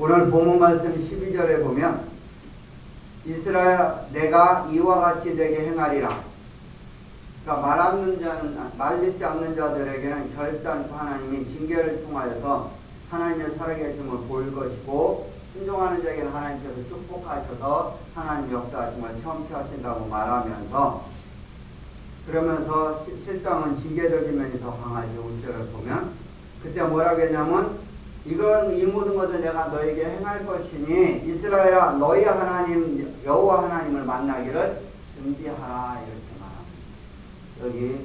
오늘 본문 말씀 12절에 보면 이스라엘 내가 이와 같이 내게 행하리라. 그러니까 말짓지 않는 자들에게는 결단코 하나님이 징계를 통하여서 하나님의 살아계심을 보일 것이고, 순종하는 자에게는 하나님께서 축복하셔서 하나님 역사하심을 체험케 하신다고 말하면서, 그러면서 실상은 징계적인 면이 더 강하죠. 5절을 보면 그때 뭐라고 했냐면, 이 모든 것을 내가 너에게 행할 것이니 이스라엘아 너희 하나님 여호와 하나님을 만나기를 준비하라, 이렇게 말합니다. 여기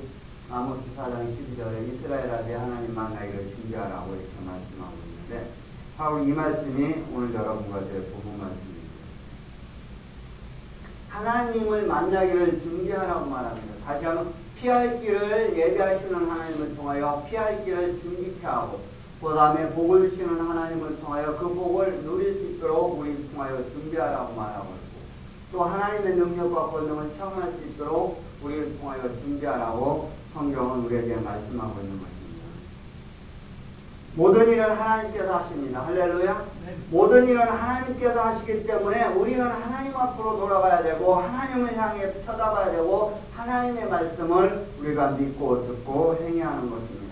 아모스 4장 12절에 이스라엘아 내 하나님 만나기를 준비하라고 이렇게 말씀하고 있는데, 바로 이 말씀이 오늘 여러분과 제 본문 말씀입니다. 하나님을 만나기를 준비하라고 말합니다. 다시 한번 피할 길을 예비하시는 하나님을 통하여 피할 길을 준비케 하고, 그 다음에 복을 주시는 하나님을 통하여 그 복을 누릴 수 있도록 우리를 통하여 준비하라고 말하고 있고, 또 하나님의 능력과 권능을 체험할 수 있도록 우리를 통하여 준비하라고 성경은 우리에게 말씀하고 있는 것입니다. 모든 일은 하나님께서 하십니다. 할렐루야. 네. 모든 일은 하나님께서 하시기 때문에 우리는 하나님 앞으로 돌아가야 되고, 하나님을 향해 쳐다봐야 되고, 하나님의 말씀을 우리가 믿고 듣고 행해야 하는 것입니다.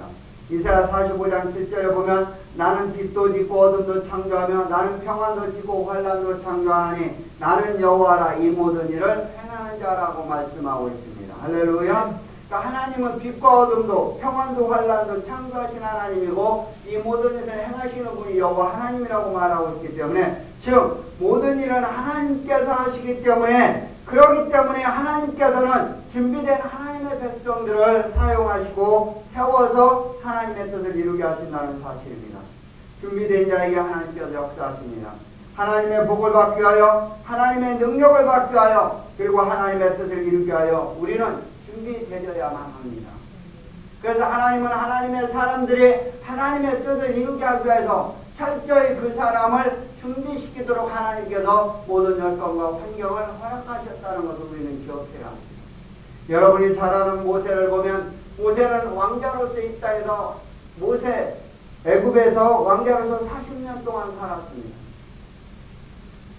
이사야 45장 7절에 보면 나는 빛도 짓고 어둠도 창조하며 나는 평안도 지고 환란도 창조하니 나는 여호와라, 이 모든 일을 행하는 자라고 말씀하고 있습니다. 할렐루야. 그러니까 하나님은 빛과 어둠도 평안도 환란도 창조하신 하나님이고, 이 모든 일을 행하시는 분이 여호와 하나님이라고 말하고 있기 때문에, 즉 모든 일은 하나님께서 하시기 때문에, 그렇기 때문에 하나님께서는 준비된 하나님의 백성들을 사용하시고 세워서 하나님의 뜻을 이루게 하신다는 사실입니다. 준비된 자에게 하나님께서 역사하십니다. 하나님의 복을 받기 위하여, 하나님의 능력을 받기 위하여, 그리고 하나님의 뜻을 이루게 하여 우리는 준비되어야만 합니다. 그래서 하나님은 하나님의 사람들이 하나님의 뜻을 이루게 하기 위해서 철저히 그 사람을 준비시키도록 하나님께서 모든 여건과 환경을 허락하셨다는 것을 우리는 기억해야 합니다. 여러분이 잘 아는 모세를 보면, 모세는 왕자로서 이 땅에서 애굽에서 왕자로서 40년 동안 살았습니다.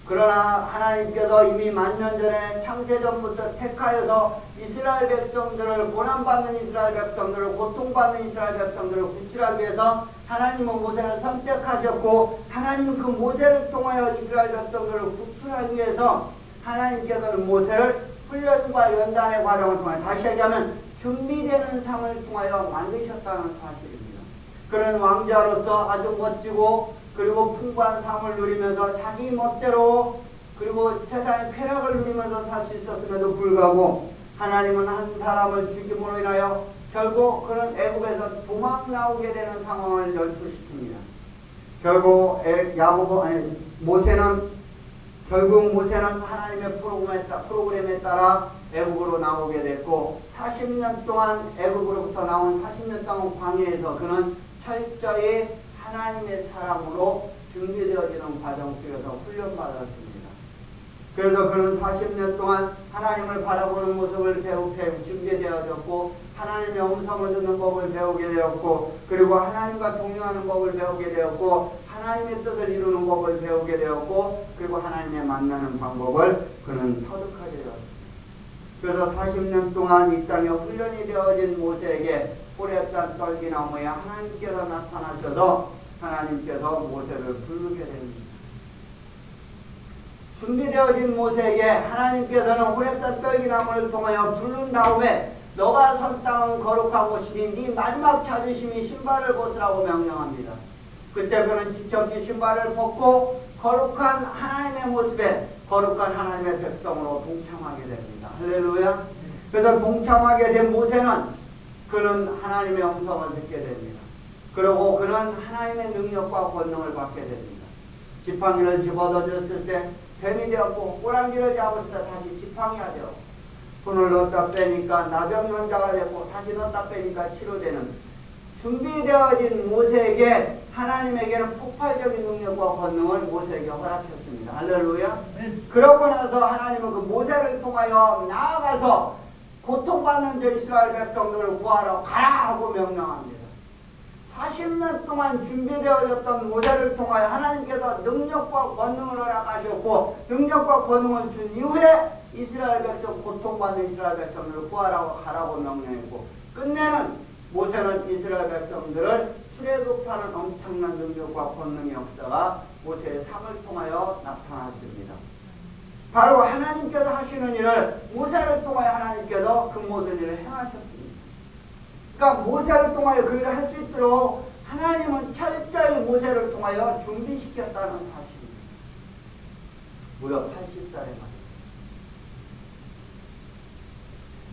그러나 하나님께서 이미 만년 전에 창세전부터 택하여서 이스라엘 백성들을, 고난받는 이스라엘 백성들을, 고통받는 이스라엘 백성들을 구출하기 위해서 하나님은 모세를 선택하셨고, 하나님은 그 모세를 통하여 이스라엘 백성들을 구출하기 위해서 하나님께서는 모세를 훈련과 연단의 과정을 통하여, 다시 얘기하면 준비되는 삶을 통하여 만드셨다는 사실입니다. 그런 왕자로서 아주 멋지고 그리고 풍부한 삶을 누리면서 자기 멋대로, 그리고 세상의 쾌락을 누리면서 살 수 있었음에도 불구하고 하나님은 한 사람을 죽임으로 인하여 결국 그런 애굽에서 도망 나오게 되는 상황을 연출시킵니다. 결국 모세는 하나님의 프로그램에 따라 애굽으로 나오게 됐고, 40년 동안 애굽으로부터 나온 40년 동안 광야에서 그는 철저히 하나님의 사람으로 준비되어지는 과정 속에서 훈련받았습니다. 그래서 그는 40년 동안 하나님을 바라보는 모습을 배우게 준비되어졌고, 하나님의 음성을 듣는 법을 배우게 되었고, 그리고 하나님과 동행하는 법을 배우게 되었고, 하나님의 뜻을 이루는 법을 배우게 되었고, 그리고 하나님의 만나는 방법을 그는 터득하게 되었습니다. 그래서 40년 동안 이 땅에 훈련이 되어진 모세에게 호렙산 떨기나무에 하나님께서 나타나셔서 하나님께서 모세를 부르게 됩니다. 준비되어진 모세에게 하나님께서는 호렙산 떨기나무를 통하여 부른 다음에 너가 선 땅은 거룩한 곳이니 네 마지막 찾으심이 신발을 벗으라고 명령합니다. 그때 그는 지쳤기 신발을 벗고 거룩한 하나님의 모습에 거룩한 하나님의 백성으로 동참하게 됩니다. 할렐루야. 그래서 동참하게 된 모세는 그는 하나님의 음성을 듣게 됩니다. 그리고 그는 하나님의 능력과 권능을 받게 됩니다. 지팡이를 집어던졌을 때 뱀이 되었고, 꼬랑지를 잡았을 때 다시 지팡이가 되었고, 손을 넣었다 빼니까 나병연자가 되고, 다시 넣었다 빼니까 치료되는, 준비되어진 모세에게 하나님에게는 폭발적인 능력과 권능을 모세에게 허락했습니다. 할렐루야. 그러고 나서 하나님은 그 모세를 통하여 나아가서 고통받는 저 이스라엘 백성들을 구하러 가라 하고 명령합니다. 40년 동안 준비되어졌던 모세를 통하여 하나님께서 능력과 권능을 허락하셨고 능력과 권능을 준 이후에 이스라엘 백성, 고통받는 이스라엘 백성들을 구하라고 가라고 명령했고 끝내는 모세는 이스라엘 백성들을 출애굽하는 엄청난 능력과 권능의 역사가 모세의 삶을 통하여 나타났습니다. 바로 하나님께서 하시는 일을 모세를 통하여 하나님께서 그 모든 일을 행하셨습니다. 그러니까 모세를 통하여 그 일을 할 수 있도록 하나님은 철저히 모세를 통하여 준비시켰다는 사실입니다. 무려 80살에 말입니다.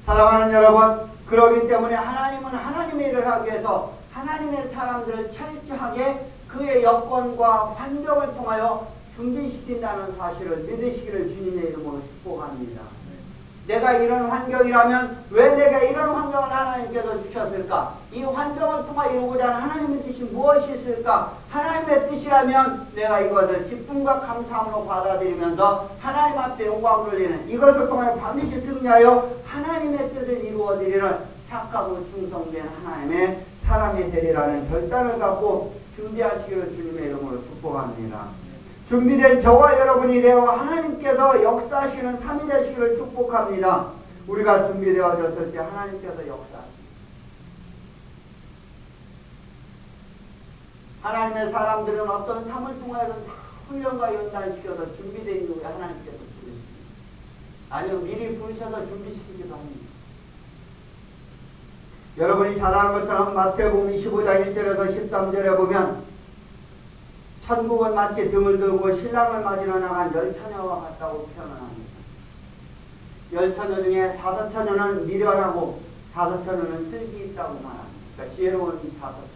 사랑하는 여러분, 그러기 때문에 하나님은 하나님의 일을 하기 위해서 하나님의 사람들을 철저하게 그의 여건과 환경을 통하여 준비시킨다는 사실을 믿으시기를 주님의 이름으로 축복합니다. 내가 이런 환경이라면 왜 내가 이런 환경을 하나님께서 주셨을까? 이 환경을 통해 이루고자 하는 하나님의 뜻이 무엇이 있을까? 하나님의 뜻이라면 내가 이것을 기쁨과 감사함으로 받아들이면서 하나님 앞에 영광을 돌리는 이것을 통해 반드시 승리하여 하나님의 뜻을 이루어드리는 착하고 충성된 하나님의 사람이 되리라는 결단을 갖고 준비하시기를 주님의 이름으로 축복합니다. 준비된 저와 여러분이 되어 하나님께서 역사하시는 삶이 되시기를 축복합니다. 우리가 준비되어졌을 때 하나님께서 역사하십니다. 하나님의 사람들은 어떤 삶을 통해서 훈련과 연단시켜서 준비된 이후에 하나님께서 부르십니다. 아니면 미리 부르셔서 준비시키기도 합니다. 여러분이 잘 아는 것처럼 마태복음 25장 1절에서 13절에 보면 천국은 마치 등을 들고 신랑을 맞으러 나간 열처녀와 같다고 표현합니다. 열처녀 중에 5처녀는 미련하고 5처녀는 슬기 있다고 말합니다. 그러니까 지혜로운 5처녀.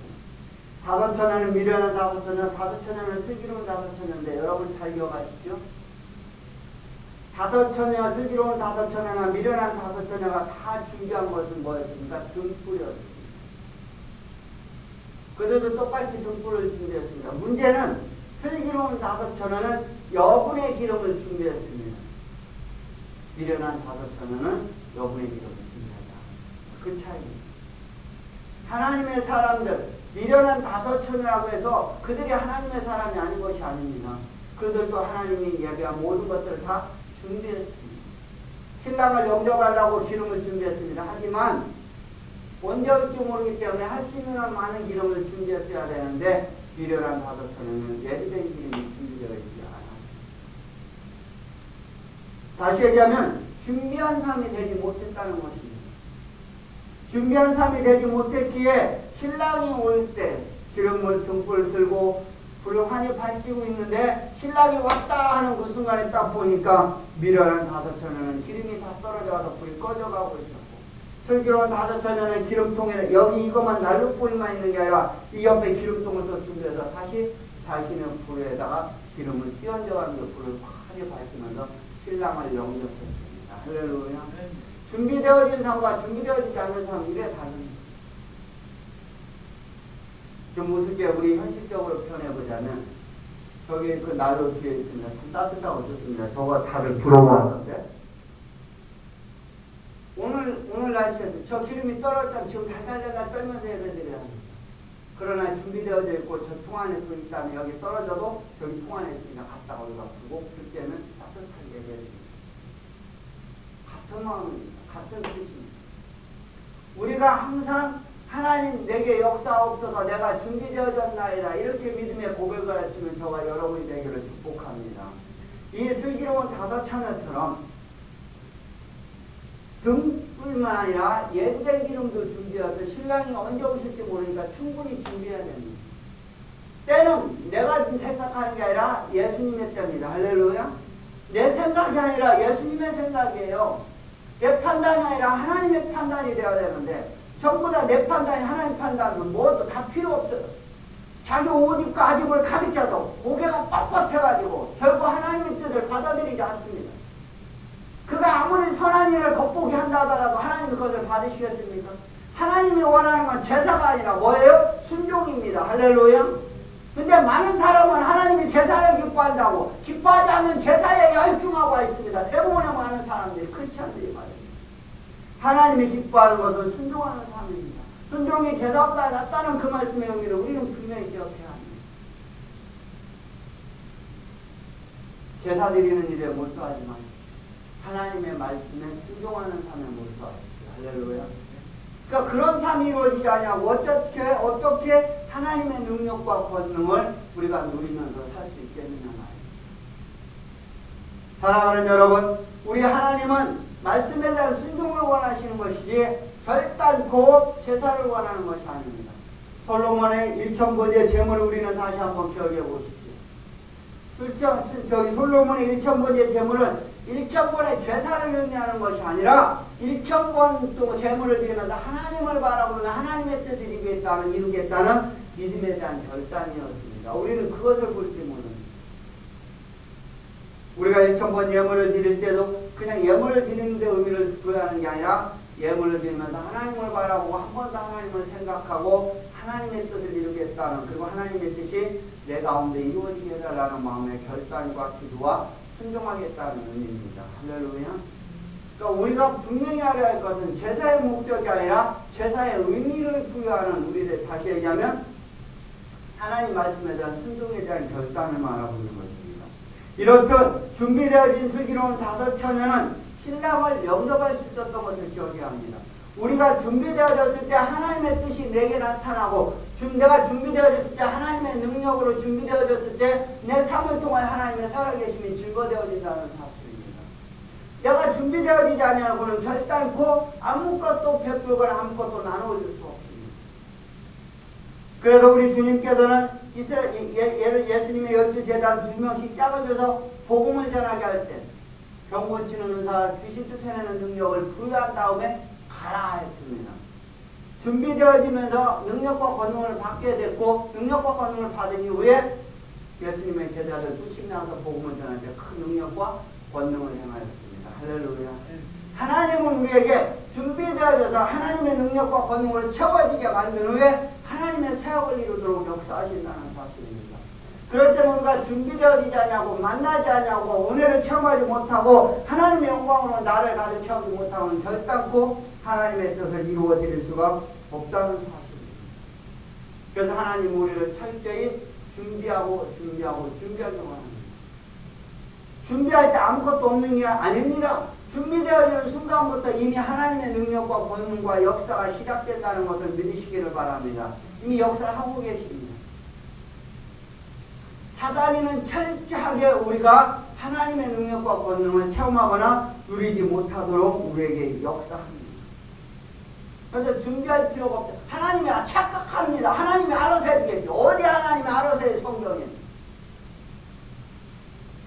5처녀는 미련한 5처녀, 5처녀는 슬기로운 5처녀인데 여러분 잘 기억하시죠? 5처녀, 슬기로운 5처녀나 미련한 5처녀가 다 준비한 것은 뭐였습니까? 등불이었습니다. 그들도 똑같이 등불을 준비했습니다. 문제는 슬기로운 5처녀는 여분의 기름을 준비했습니다. 미련한 5처녀는 여분의 기름을 준비하지 않았습니다. 그 차이입니다. 하나님의 사람들, 미련한 5처녀라고 해서 그들이 하나님의 사람이 아닌 것이 아닙니다. 그들도 하나님이 예배한 모든 것들을 다 준비했습니다. 신랑을 영접하려고 기름을 준비했습니다. 하지만 언제 올지 모르기 때문에 할 수 있는 한 많은 기름을 준비했어야 되는데 미련한 5처녀는 예비된 기름이 준비되어 있지 않았습니다. 다시 얘기하면 준비한 삶이 되지 못했다는 것입니다. 준비한 삶이 되지 못했기에 신랑이 올 때 기름을 등불을 들고 불을 환히 밝히고 있는데 신랑이 왔다 하는 그 순간에 딱 보니까 미련한 5처녀는 기름이 다 떨어져서 불이 꺼져가고 있었고 슬기로운 5처녀는 기름통에 여기 이것만 난로불만 있는 게 아니라 이 옆에 기름통을 또 준비해서 다시 자신의 불에다가 기름을 띄얹어가면서 불을 환히 밝히면서 신랑을 영접했습니다. 할렐루야. 준비되어진 삶과 준비되어지지 않는 삶 이래 다릅니다. 좀 우습게 우리 현실적으로 표현해보자면 저기 그 난로 뒤에 있습니다. 참 따뜻하고 좋습니다. 저거 다들 부러워하던데 오늘 날씨에도 저 기름이 떨어졌다면 지금 달달달달 떨면서 예배드려야 합니다. 그러나 준비되어져 있고 저 통 안에 또 있다면 여기 떨어져도 저기 통 안에 있으니까 갖다가 우리가 부고 그때는 따뜻하게 예배드립니다. 같은 마음입니다. 같은 뜻입니다. 우리가 항상 하나님 내게 역사옵소서 내가 준비되어졌나이다 이렇게 믿음의 고백을 하시면 저와 여러분이 되기를 축복합니다. 이 슬기로운 5처녀처럼 등뿐만 아니라 예비된 기름도 준비해서 신랑이 언제 오실지 모르니까 충분히 준비해야 됩니다. 때는 내가 생각하는 게 아니라 예수님의 때입니다. 할렐루야. 내 생각이 아니라 예수님의 생각이에요. 내 판단이 아니라 하나님의 판단이 되어야 되는데 전부 다 내 판단이 하나님 판단은 뭐도 다 필요 없어요. 자기 옷 입고 아집을 가르쳐도 고개가 뻣뻣해가지고 결국 하나님의 뜻을 받아들이지 않습니다. 그가 아무리 선한 일을 겉보게 한다 하더라도 하나님이 그것을 받으시겠습니까? 하나님이 원하는 건 제사가 아니라 뭐예요? 순종입니다. 할렐루야. 근데 많은 사람은 하나님이 제사를 기뻐한다고 기뻐하지 않는 제사에 열중하고 있습니다. 대부분의 많은 사람들이 크리스천들이 말입니다. 하나님이 기뻐하는 것은 순종하는 삶입니다. 순종이 죄사보다 낫다는 그 말씀의 의미를 우리는 분명히 기억해야 합니다. 제사 드리는 일에 몰두하지만 하나님의 말씀에 순종하는 삶에 몰두하십시오. 할렐루야. 그러니까 그런 삶이 이루어지지 않냐고 어떻게 하나님의 능력과 권능을 우리가 누리면서 살 수 있겠느냐 말이에요. 사랑하는 여러분, 우리 하나님은 말씀에 대한 순종을 원하시는 것이지 결단코 제사를 원하는 것이 아닙니다. 솔로몬의 1000번의 제물을 우리는 다시 한번 기억해 보십시오. 솔로몬의 1000번의 제물은 1000번의 제사를 의미하는 것이 아니라 1000번 또 제물을 드리면서 하나님을 바라보는 하나님의 뜻을 이루겠다는 믿음에 대한 결단이었습니다. 우리는 그것을 볼지 모릅니다. 우리가 1000번 예물을 드릴 때도 그냥 예물을 드리는 데 의미를 부여하는 게 아니라 예물을 드리면서 하나님을 바라보고 한 번 더 하나님을 생각하고 하나님의 뜻을 이루겠다는, 그리고 하나님의 뜻이 내 가운데 이루어지게 해달라는 마음의 결단과 기도와 순종하겠다는 의미입니다. 할렐루야. 그러니까 우리가 분명히 알아야 할 것은 제사의 목적이 아니라 제사의 의미를 부여하는, 우리들 다시 얘기하면 하나님 말씀에 대한 순종에 대한 결단을 말하는 것입니다. 이렇듯 준비되어진 슬기로운 5처녀는 신랑을 영접할 수 있었던 것을 기억해야 합니다. 우리가 준비되어졌을 때 하나님의 뜻이 내게 나타나고, 내가 준비되어졌을 때 하나님의 능력으로 준비되어졌을 때 내 삶을 통해 하나님의 살아계심이 증거되어진다는 사실입니다. 내가 준비되어지지 아니하고는 결단코 아무것도 베풀거나 아무것도 나누어줄 수 없습니다. 그래서 우리 주님께서는 예수님의 12제자 2명씩 짝을 져서 복음을 전하게 할 때 병 고치는 의사, 귀신 쫓아내는 능력을 부여한 다음에 가라 했습니다. 준비되어지면서 능력과 권능을 받게 됐고, 능력과 권능을 받은 이후에 예수님의 제자들 수십 명에서 복음을 전할 때 큰 능력과 권능을 행하였습니다. 할렐루야. 하나님은 우리에게 준비되어져서 하나님의 능력과 권능으로 채워지게 만든 후에 하나님의 사역을 이루도록 역사하신다는 사실입니다. 그럴 때 우리가 준비되어지지 않냐고, 만나지 않냐고, 은혜를 체험하지 못하고 하나님의 영광으로 나를 가득 채우지 못하면 결단코 하나님의 뜻을 이루어 드릴 수가 없다는 사실입니다. 그래서 하나님 우리를 철저히 준비하려고 합니다. 준비할 때 아무것도 없는 게 아닙니다. 준비되어지는 순간부터 이미 하나님의 능력과 권능과 역사가 시작된다는 것을 믿으시기를 바랍니다. 이미 역사를 하고 계십니다. 사단이는 철저하게 우리가 하나님의 능력과 권능을 체험하거나 누리지 못하도록 우리에게 역사합니다. 그래서 준비할 필요가 없죠. 하나님이 착각합니다. 하나님이 알아서 해주겠죠. 어디 하나님이 알아서 해, 성경에.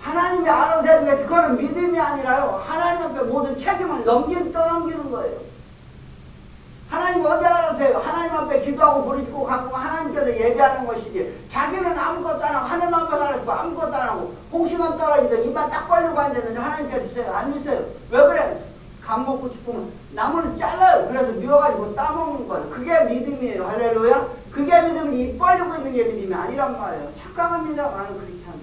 하나님이 알아서 해주겠죠. 그거는 믿음이 아니라요, 하나님 앞에 모든 책임을 떠넘기는 거예요. 하나님 어디 알아서 해요. 하나님 앞에 기도하고 부르짖고 갖고 하나님께서 예배하는 것이지, 자기는 아무것도 안 하고 하나님 앞에 가르치고 아무것도 안 하고 홍시만 떨어지도 입만 딱 벌리고 앉았는데 하나님께 주세요. 안 주세요. 왜 그래? 감 먹고 싶으면 나무는 잘라요. 그래서 미워가지고 따먹는 거예요. 그게 믿음이에요. 할렐루야. 그게 믿음이 입 벌리고 있는 게 믿음이 아니란 말이에요. 착각합니다. 많은 크리스찬들.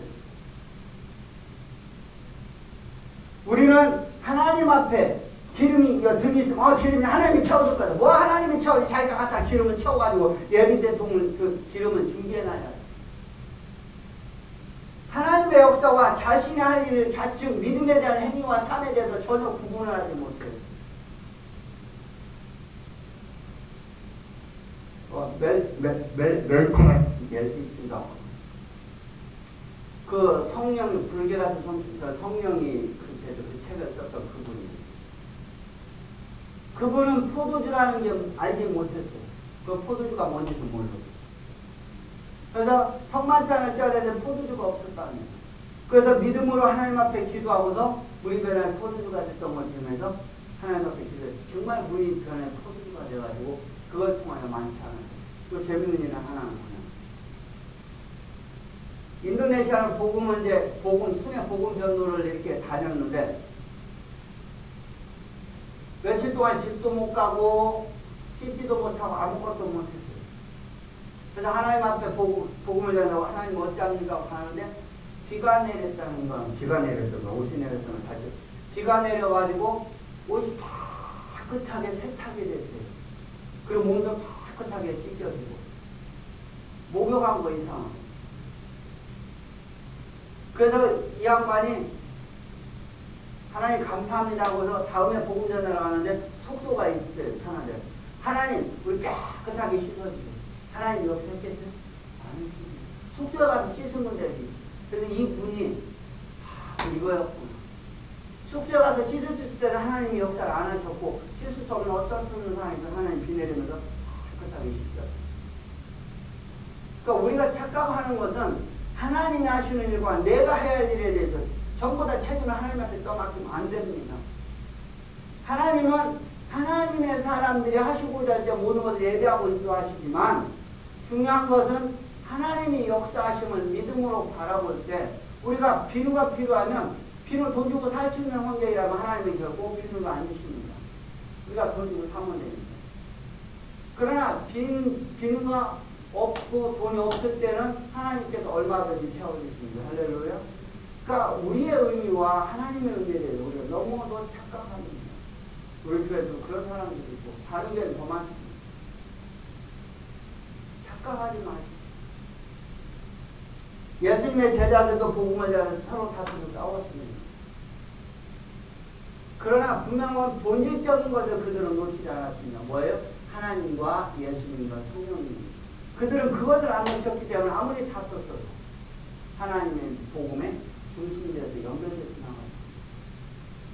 우리는 하나님 앞에 기름이 등이 있으면 기름이 하나님이 채워줄 거다. 뭐 하나님이 채워지, 자기가 갖다 기름을 채워가지고 예비 대통령 그 기름을 준비해놔야 돼. 하나님의 역사와 자신의 할 일을 자칭 믿음에 대한 행위와 삶에 대해서 전혀 구분을 하지 못해요. 멜기스가 그 성령, 불교 같은 성령이 그 책을 썼던 그분은 포도주라는 게 알지 못했어요. 그 포도주가 뭔지도 모르고. 그래서 성만찬을 쪄야 되는데 포도주가 없었다는 거예요. 그래서 믿음으로 하나님 앞에 기도하고서 우리 변에 포도주가 됐던 걸 보면서 하나님 앞에 기도해서 정말 우리 변에 포도주가 돼가지고 그걸 통하여 만찬을. 또 재밌는 일은 하나는 뭐냐. 인도네시아는 수면 복음 전도를 이렇게 다녔는데 며칠 동안 집도 못 가고 씻지도 못하고 아무것도 못했어요. 그래서 하나님 앞에 복음을 전하고 하나님 어찌합니까 하는데 비가 내렸다는 건, 비가 내렸던 거, 옷이 내렸던 건 사실 비가 내려가지고 옷이 깨끗하게 세탁이 됐어요. 그리고 몸도 깨끗하게 씻겨지고 목욕한 거 이상하고. 그래서 이 양반이 하나님 감사합니다 하고서 다음에 복음 전하러 가는데 속소가 있어요. 편하대. 하나님 우리 깨끗하게 씻어주고. 하나님 여기서 했겠죠? 아니, 속소에 가서 씻으면 되지. 그래서 이 분이 이거였구나. 속소에 가서 씻을 수 있을 때는 하나님이 역사를 안 하셨고 씻을 수 없는 어쩔 수 없는 상황에서 하나님 비 내리면서 깨끗하게 씻죠. 그러니까 우리가 착각하는 것은 하나님이 하시는 일과 내가 해야 할 일에 대해서 전부 다 책임을 하나님한테 떠맡기면 안 됩니다. 하나님은 하나님의 사람들이 하시고자 할 때 모든 것을 예배하고 인도하시지만 중요한 것은 하나님이 역사하심을 믿음으로 바라볼 때 우리가 비누가 필요하면 비누 돈 주고 살 수 있는 환경이라면 하나님은 결코 비누를 안 주십니다. 우리가 돈 주고 사면 됩니다. 그러나 비누가 없고 돈이 없을 때는 하나님께서 얼마든지 채워주십니다. 할렐루야. 그러니까 우리의 의미와 하나님의 의미에 대해서 우리가 너무도 착각합니다. 우리 교회도 그런 사람들이 있고 다른 데는 더 많습니다. 착각하지 마십시오. 예수님의 제자들도 복음을 전하면서 서로 다투고 싸웠습니다. 그러나 분명한 본질적인 것을 그들은 놓치지 않았습니다. 뭐예요? 하나님과 예수님과 성령님. 그들은 그것을 안 놓쳤기 때문에 아무리 다퉜어도 하나님의 복음에 중심되어서 연결돼서 나갔습니다.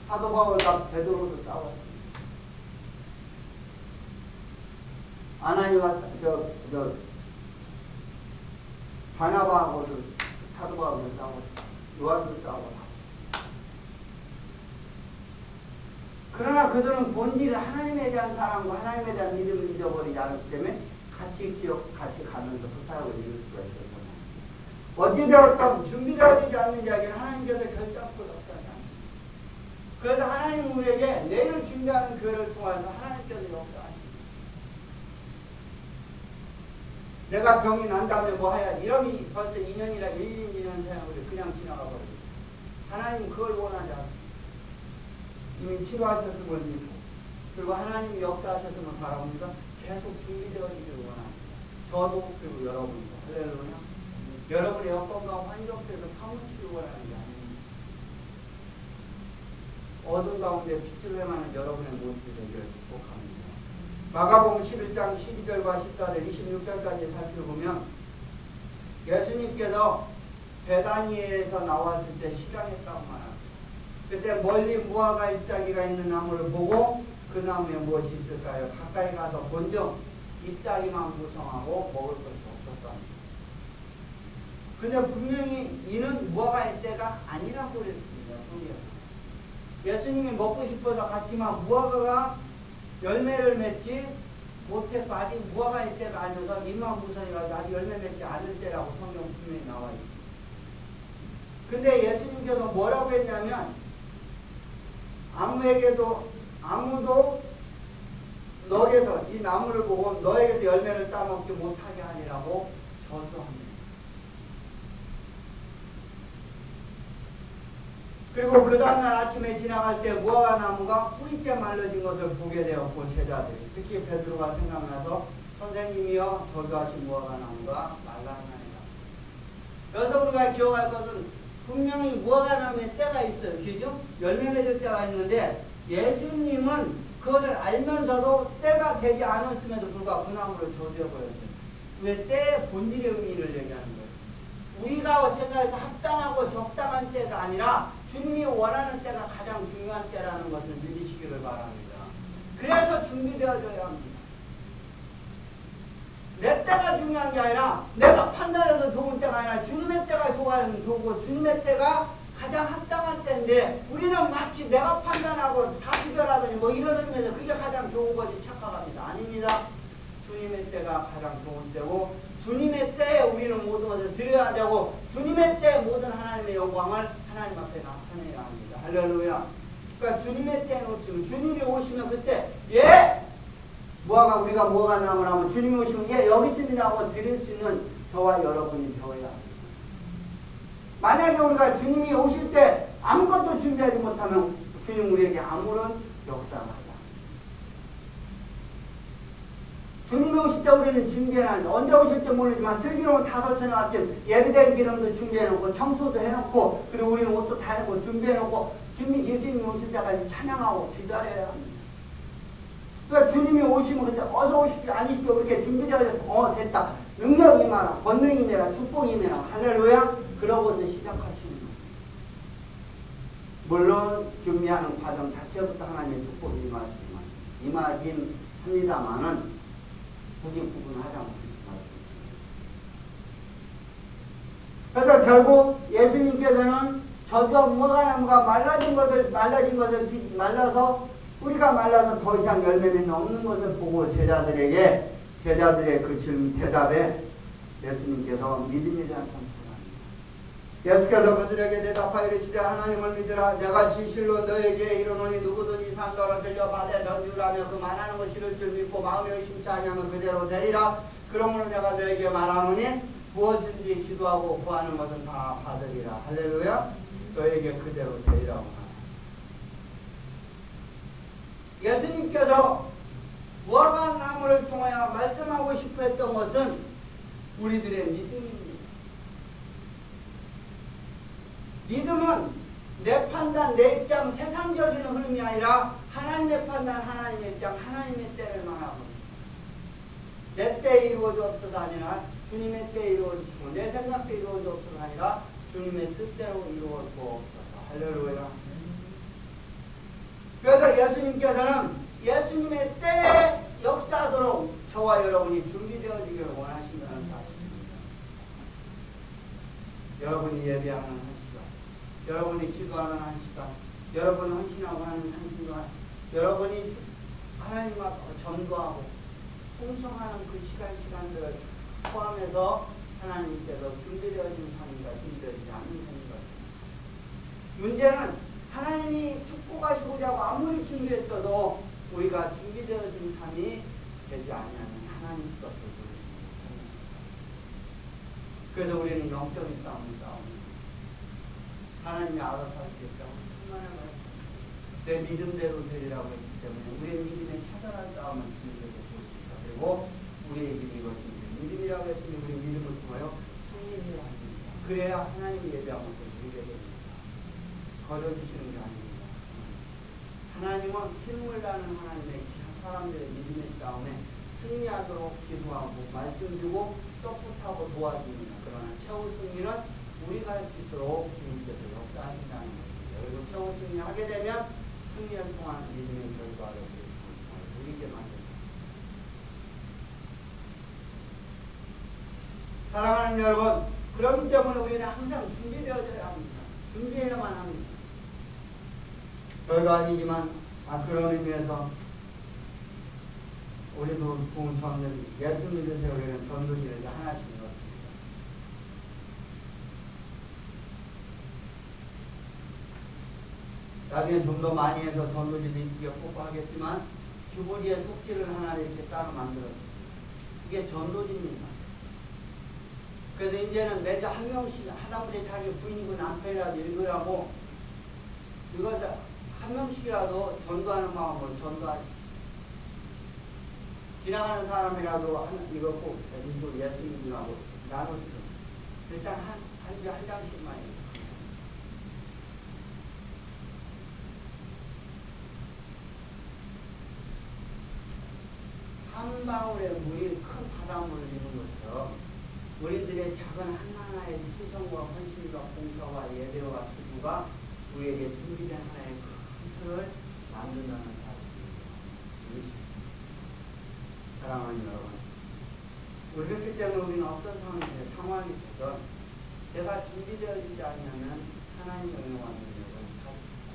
사도 바울과 베드로도 싸웠습니다. 아나니와 바나바하고도 사도 바울도 싸웠습니다. 요한도 싸웠습니다. 그러나 그들은 본질을 하나님에 대한 사랑과 하나님에 대한 믿음을 잊어버리지 않았기 때문에 같이 가면서 그 사역을 이룰 수가 있었던 어찌되었든 준비되어지지 않는 이야기는 하나님께서 결정코 역사하지 않습니다. 그래서 하나님 우리에게 내일 준비하는 교회를 통해서 하나님께서 역사하십니다. 내가 병이 난 다음에 뭐 해야 이러면 벌써 2년이라 1, 2년 생각을 그냥 지나가 버립니다. 하나님 그걸 원하지 않습니다. 이미 치료하셨음을 믿고 그리고 하나님이 역사하셨음을 바라봅니다. 계속 준비되어지기를 원합니다. 저도 그리고 여러분도 할렐루야. 여러분의 여건과 환경 속에서 파묻히기를 원하는 게 아닙니다. 어둠 가운데 빛을 회하는 여러분의 모습이 되기를 축복합니다. 마가복음 11장 12절과 14절 26절까지 살펴보면 예수님께서 베다니에서 나왔을 때 시장했다고 말합니다. 그때 멀리 무화과 잎사귀가 있는 나무를 보고 그 나무에 무엇이 있을까요? 가까이 가서 본즉 잎사귀만 무성하고 먹을 것이 없었답니다. 근데 분명히 이는 무화과의 때가 아니라고 그랬습니다. 예수님이 먹고 싶어서 갔지만 무화과가 열매를 맺지 못해서 아직 무화과의 때가 아니어서 잎만 무성해가지고 아직 열매 맺지 않을 때라고 성경 분명히 나와 있습니다. 근데 예수님께서 뭐라고 했냐면 아무도 너에게서 이 나무를 보고 너에게서 열매를 따먹지 못하게 하리라고 저주합니다. 그리고 그 다음날 아침에 지나갈 때 무화과 나무가 뿌리째 말라진 것을 보게 되었고 제자들이 특히 베드로가 생각나서 선생님이여 저주하신 무화과 나무가 말랐나이다. 여기서 우리가 기억할 것은 분명히 무화과 나무에 때가 있어요. 그죠? 열매 맺을 때가 있는데 예수님은 그것을 알면서도 때가 되지 않았음에도 불구하고 그 나무를 저주해버렸어요. 왜 때의 본질의 의미를 얘기하는 거예요. 우리가 생각해서 합당하고 적당한 때가 아니라 주님이 원하는 때가 가장 중요한 때라는 것을 믿으시기를 바랍니다. 그래서 준비되어져야 합니다. 내 때가 중요한 게 아니라 내가 판단해서 좋은 때가 아니라 주님의 때가 좋고 주님의 때가 가장 합당한 때인데 우리는 마치 내가 판단하고 다 비교하더니 뭐 이런 의미에서 그게 가장 좋은 것이 착각합니다. 아닙니다. 주님의 때가 가장 좋은 때고 주님의 때에 우리는 모든 것을 드려야 되고 주님의 때에 모든 하나님의 영광을 하나님 앞에 나타내야 합니다. 할렐루야. 그러니까 주님의 때에 오시면 주님이 오시면 그때 우리가 무화과 나무를 하면 주님이 오시면 여기 있습니다 하고 드릴 수 있는 저와 여러분이 되어야 합니다. 만약에 우리가 주님이 오실 때 아무것도 준비하지 못하면 주님 우리에게 아무런 역사가 하지 않습니다. 주님이 오실 때 우리는 준비해놨는데 언제 오실지 모르지만 슬기로운 5천에 아침 예비된 기름도 준비해놓고 청소도 해놓고 그리고 우리는 옷도 다 해놓고 준비해놓고 예수님이 오실 때까지 찬양하고 기다려야 합니다. 그러니까 주님이 오시면 그때 어서 오십시오 아니십시오 그렇게 준비되어 됐다. 능력이 많아 권능이 내라 축복이 내라 할렐루야 그러고서 시작하시는 거예요. 물론 준비하는 과정 자체부터 하나님의 축복이 임하긴 합니다만은 굳이 구분하지 않고 있습니다. 그래서 결국 예수님께서는 저주와 무화과나무가 말라진 것을 말라서 뿌리가 말라서 더 이상 열매는 없는 것을 보고 제자들의 그 질문 대답에 예수님께서 믿음에 대한 선포를 합니다. 예수께서 그들에게 대답하여 이르시되 하나님을 믿으라. 내가 진실로 너에게 이르노니 누구든지 산더러 들려받아 던지라며 그 말하는 것을 이룰 줄 믿고 마음에 의심치 아니하면 그대로 되리라. 그러므로 내가 너에게 말하노니 무엇인지 기도하고 구하는 것은 다 받으리라. 할렐루야. 너에게 그대로 되리라고 합니다. 예수님께서 무화과나무를 통하여 말씀하고 싶어 했던 것은 우리들의 믿음입니다. 믿음은 내 판단, 내 입장, 세상적인 흐름이 아니라 하나님의 판단, 하나님의 입장, 하나님의 때를 말하고 내 때에 이루어졌어가 아니라 주님의 때에 이루어지고 내 생각대로 이루어졌어가 아니라 주님의 뜻대로 이루어졌소서. 할렐루야. 그래서 예수님께서는 예수님의 때에 역사하도록 저와 여러분이 준비되어지기를 원하신다는 사실입니다. 여러분이 예배하는 한 시간, 여러분이 기도하는 한 시간, 여러분이 헌신하고 하는 한 시간, 여러분이 하나님 앞에 전도하고 풍성하는 그 시간들을 포함해서 하나님께서 준비되어진 삶인가 준비되어지지 않는 삶인가. 문제는 하나님이 축복하시고자 하고 아무리 준비했어도 우리가 준비되어진 삶이 되지 않으면 하나님 뜻을 모르겠습니다. 그래서 우리는 영적인 싸움을 싸웁니다. 하나님이 알아서 하시겠다고 천만의 말씀 내 믿음대로 되리라고 했기 때문에 우리의 믿음의 처절한 싸움을 준비되고 있습니다. 그리고 우리의 길이 이것입니다. 믿음이라고 했으니 우리 믿음을 통하여 승리해야 합니다. 그래야 하나님이 예배한 것을 누리게 됩니다. 거둬주시는 게 아닙니다. 하나님은 힘을 다하는 하나님의 사람들의 믿음의 싸움에 승리하도록 기도하고 말씀주고 서포트하고 도와줍니다. 그러나 최후 승리는 우리가 할 수 있도록 주님께서 역사하신다는 것입니다. 그리고 최후 승리하게 되면 승리를 통한 믿음의 결과를 누리게 만듭니다. 사랑하는 여러분, 그렇기 때문에 우리는 항상 준비되어져야 합니다. 준비해야만 합니다. 별거 아니지만 그런 의미에서 우리도 좋은 전도지 예수 믿으세요. 우리는 전도지를 하나씩 넣었습니다. 나중에 좀 더 많이 해서 전도지도 있기가 뽑고 하겠지만 주보지의 속지를 하나 이렇게 따로 만들었습니다. 이게 전도지입니다. 그래서 이제는 매주 한 명씩 하다못해 자기 부인이고 남편이라도 읽으라고 이거 한 명씩이라도 전도하는 마음으로 전도하지. 지나가는 사람이라도 이거 꼭 읽고 예수 믿으라고 나눠주죠. 일단 한 장씩만 읽고. 한 방울의 물이 큰 바닷물을 이루는 것처럼 우리들의 작은 하나하나의 희생과 헌신과 봉사와 예배와 수고가 우리에게 준비된 하나의 큰 틀을 만든다는 사실입니다. 사랑하는 여러분, 우리 그렇기 때문에 우리는 어떤 상황이 되든 내가 준비되어지지 않으면 하나님의 영광과 능력을 받을 수 없습니다.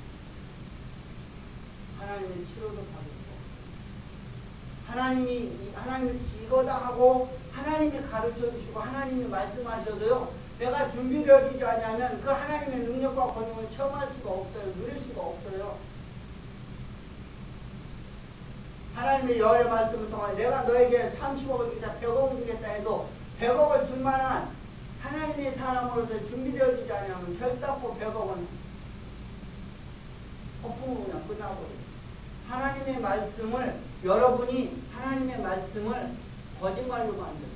하나님의 치료도 받을 수 없습니다. 하나님이 이거다 하고 하나님이 가르쳐 주시고 하나님이 말씀하셔도요, 내가 준비되어지지 않으면 그 하나님의 능력과 권능을 체험할 수가 없어요. 누릴 수가 없어요. 하나님의 여호와의 말씀을 통해 내가 너에게 30억을 주겠다, 100억을 주겠다 해도 100억을 줄 만한 하나님의 사람으로서 준비되어지지 않으면 결단코 100억은 허풍으로 그냥 끝나버려요. 하나님의 말씀을 여러분이 하나님의 말씀을 거짓말로 만들어.